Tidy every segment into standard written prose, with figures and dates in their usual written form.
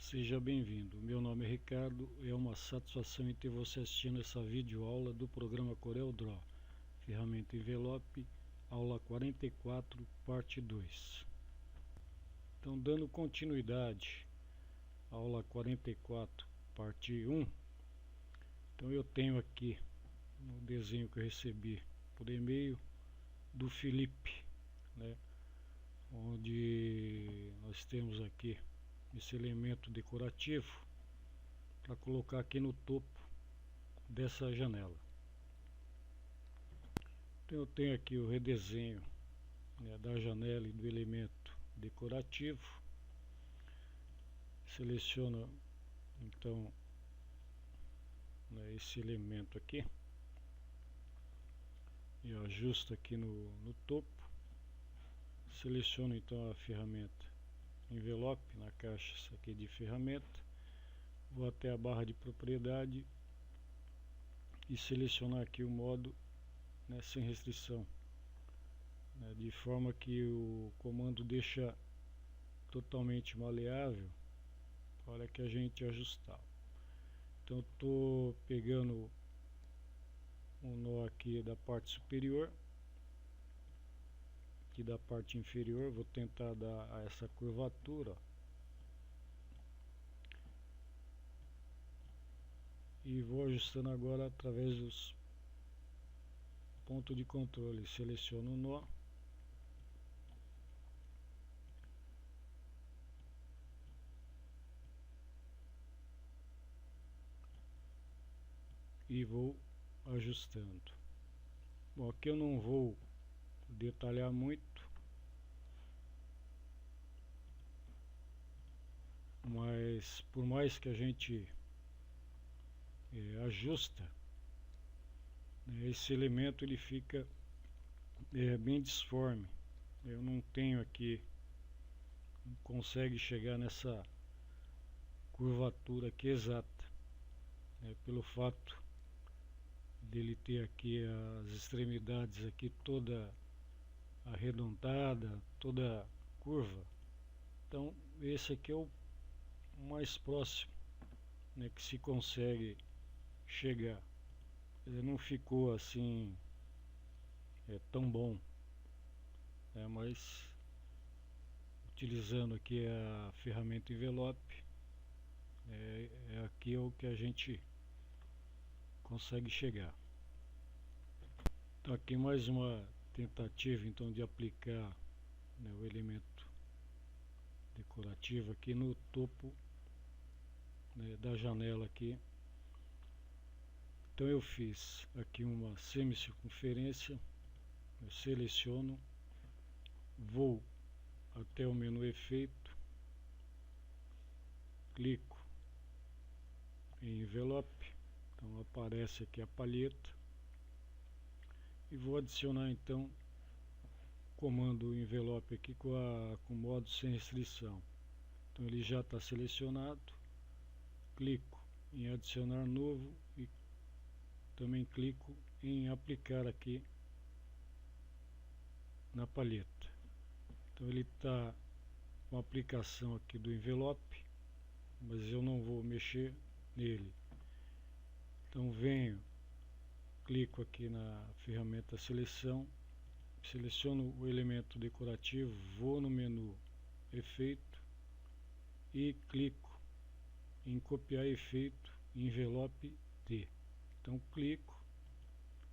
Seja bem-vindo, meu nome é Ricardo, é uma satisfação em ter você assistindo essa videoaula do programa CorelDRAW, ferramenta Envelope, aula 44, parte 2. Então, dando continuidade à aula 44, parte 1, então eu tenho aqui no desenho que eu recebi por e-mail do Felipe, né, onde nós temos aqui esse elemento decorativo para colocar aqui no topo dessa janela. Então eu tenho aqui o redesenho, né, da janela e do elemento decorativo. Seleciono então, né, esse elemento aqui e ajusto aqui no topo. Seleciono então a ferramenta Envelope na caixa aqui de ferramenta, vou até a barra de propriedade e selecionar aqui o modo, né, sem restrição, né, de forma que o comando deixa totalmente maleável para que a gente ajustar. Então estou pegando um nó aqui da parte superior, aqui da parte inferior, vou tentar dar essa curvatura e vou ajustando agora através dos pontos de controle. Seleciono o nó e vou ajustando. Bom, aqui eu não vou detalhar muito, mas por mais que a gente ajusta, né, esse elemento ele fica bem disforme. Eu não tenho aqui, não consegue chegar nessa curvatura aqui exata, né, pelo fato dele ter aqui as extremidades aqui toda arredondada, toda curva. Então esse aqui é o mais próximo, né, que se consegue chegar. Ele não ficou assim tão bom, mas utilizando aqui a ferramenta Envelope, aqui é o que a gente consegue chegar. Então aqui mais uma tentativa então de aplicar, né, o elemento decorativo aqui no topo, né, da janela aqui. Então eu fiz aqui uma semicircunferência, eu seleciono, vou até o menu efeito, clico em envelope, então aparece aqui a palheta e vou adicionar então o comando envelope aqui com modo sem restrição. Então ele já está selecionado, clico em adicionar novo e também clico em aplicar aqui na palheta. Então ele está com a aplicação aqui do envelope, mas eu não vou mexer nele. Então venho, clico aqui na ferramenta seleção, seleciono o elemento decorativo, vou no menu efeito e clico em copiar efeito envelope D. Então clico,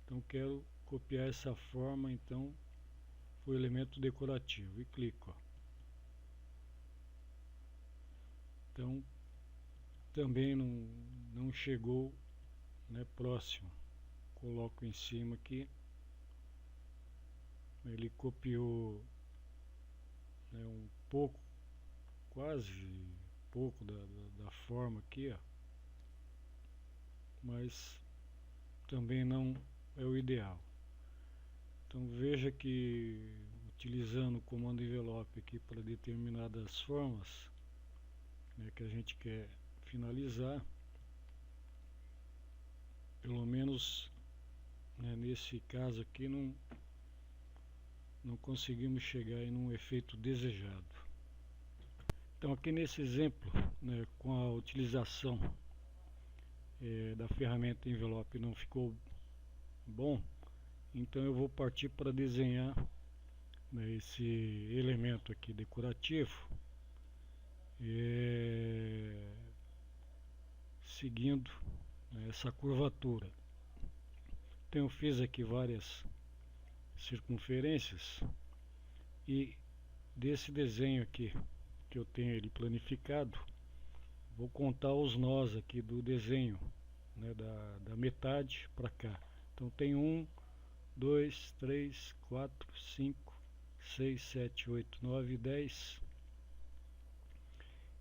então quero copiar essa forma então o elemento decorativo e clico, ó. Então também não chegou, né, próximo. Coloco em cima aqui, ele copiou, né, um pouco, quase pouco da forma aqui, ó, mas também não é o ideal. Então veja que utilizando o comando envelope aqui para determinadas formas, né, que a gente quer finalizar, pelo menos, né, nesse caso aqui não conseguimos chegar em um efeito desejado. Então aqui nesse exemplo né, com a utilização da ferramenta envelope não ficou bom, então eu vou partir para desenhar, né, esse elemento aqui decorativo, seguindo, né, essa curvatura. Então eu fiz aqui várias circunferências e desse desenho aqui que eu tenho ele planificado, vou contar os nós aqui do desenho, né, da metade para cá. Então tem 1, 2, 3, 4, 5, 6, 7, 8, 9, 10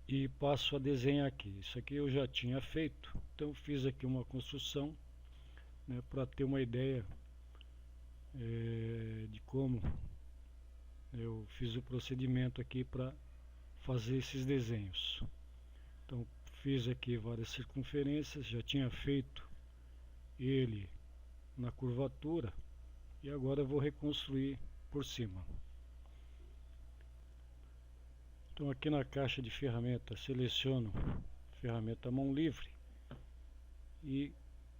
e passo a desenhar aqui. Isso aqui eu já tinha feito, então fiz aqui uma construção, né, para ter uma ideia de como eu fiz o procedimento aqui para fazer esses desenhos. Então fiz aqui várias circunferências, já tinha feito ele na curvatura e agora eu vou reconstruir por cima. Então aqui na caixa de ferramentas seleciono ferramenta mão livre e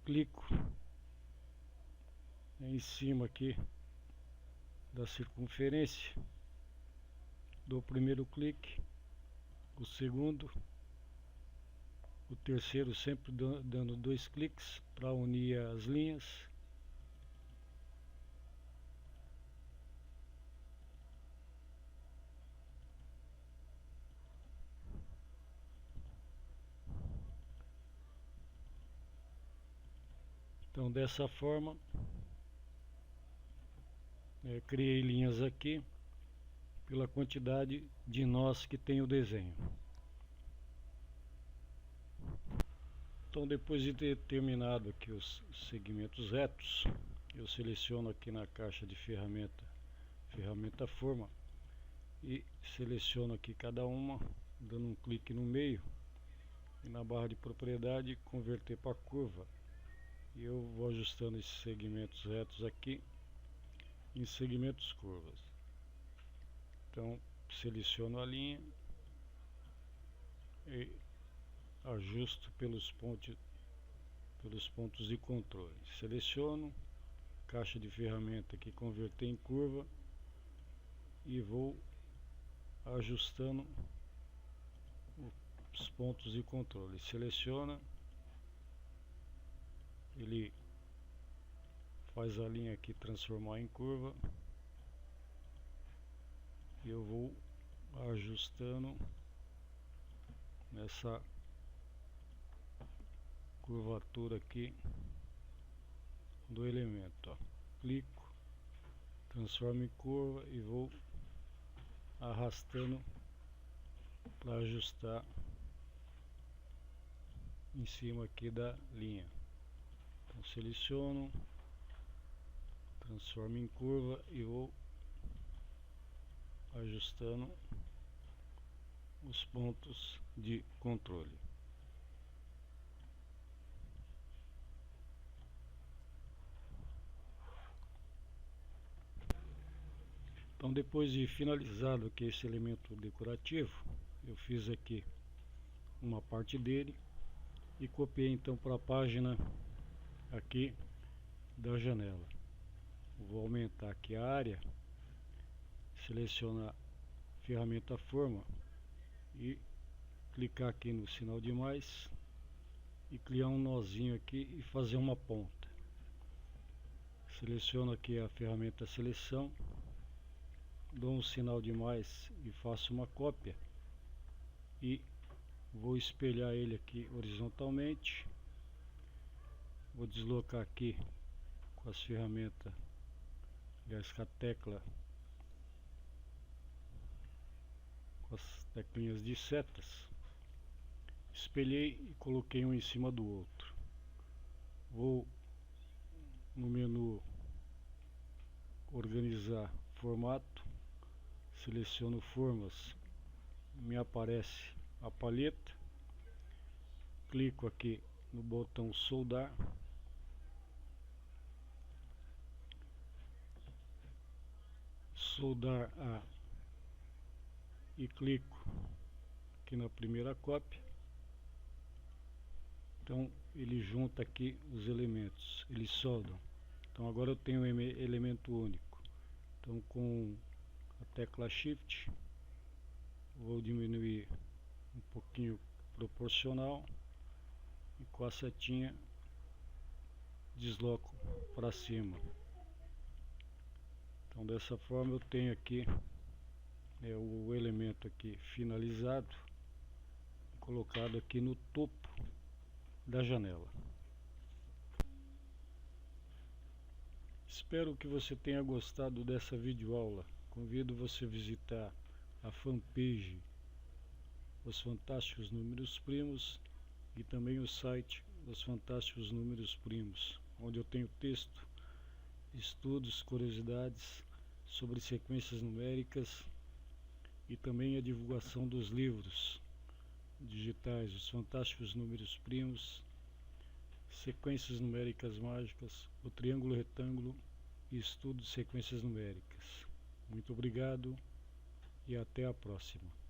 clico em cima aqui da circunferência, dou o primeiro clique, o segundo, o terceiro, sempre dando 2 cliques para unir as linhas. Então dessa forma criei linhas aqui pela quantidade de nós que tem o desenho. Então depois de ter terminado aqui os segmentos retos, eu seleciono aqui na caixa de ferramenta forma e seleciono aqui cada uma, dando um clique no meio e na barra de propriedade converter para curva, e eu vou ajustando esses segmentos retos aqui em segmentos curvas. Então seleciono a linha e ajusto pelos pontos de controle. Seleciono, caixa de ferramenta aqui, converter em curva e vou ajustando os pontos de controle. Seleciona, ele faz a linha aqui transformar em curva e eu vou ajustando nessa curvatura aqui do elemento, ó. Clico, transformo em curva e vou arrastando para ajustar em cima aqui da linha. Então seleciono, transformo em curva e vou ajustando os pontos de controle. Então depois de finalizado aqui esse elemento decorativo, eu fiz aqui uma parte dele e copiei então para a página aqui da janela. Vou aumentar aqui a área, selecionar ferramenta forma e clicar aqui no sinal de mais e criar um nozinho aqui e fazer uma ponta. Seleciono aqui a ferramenta seleção, dou um sinal de mais e faço uma cópia e vou espelhar ele aqui horizontalmente. Vou deslocar aqui com as ferramentas, aliás, com a tecla, com as teclinhas de setas, espelhei e coloquei um em cima do outro. Vou no menu organizar formato, seleciono formas, me aparece a palheta, clico aqui no botão soldar, e clico aqui na primeira cópia Então ele junta aqui os elementos, eles soldam. Então agora eu tenho um elemento único. Então com a tecla Shift vou diminuir um pouquinho proporcional e com a setinha desloco para cima. Então dessa forma eu tenho aqui o elemento aqui finalizado, colocado aqui no topo da janela. Espero que você tenha gostado dessa videoaula. Convido você a visitar a fanpage Os Fantásticos Números Primos e também o site Os Fantásticos Números Primos, onde eu tenho texto, estudos, curiosidades sobre sequências numéricas e também a divulgação dos livros digitais Os Fantásticos Números Primos, Sequências Numéricas Mágicas, o Triângulo Retângulo e Estudo de Sequências Numéricas. Muito obrigado e até a próxima.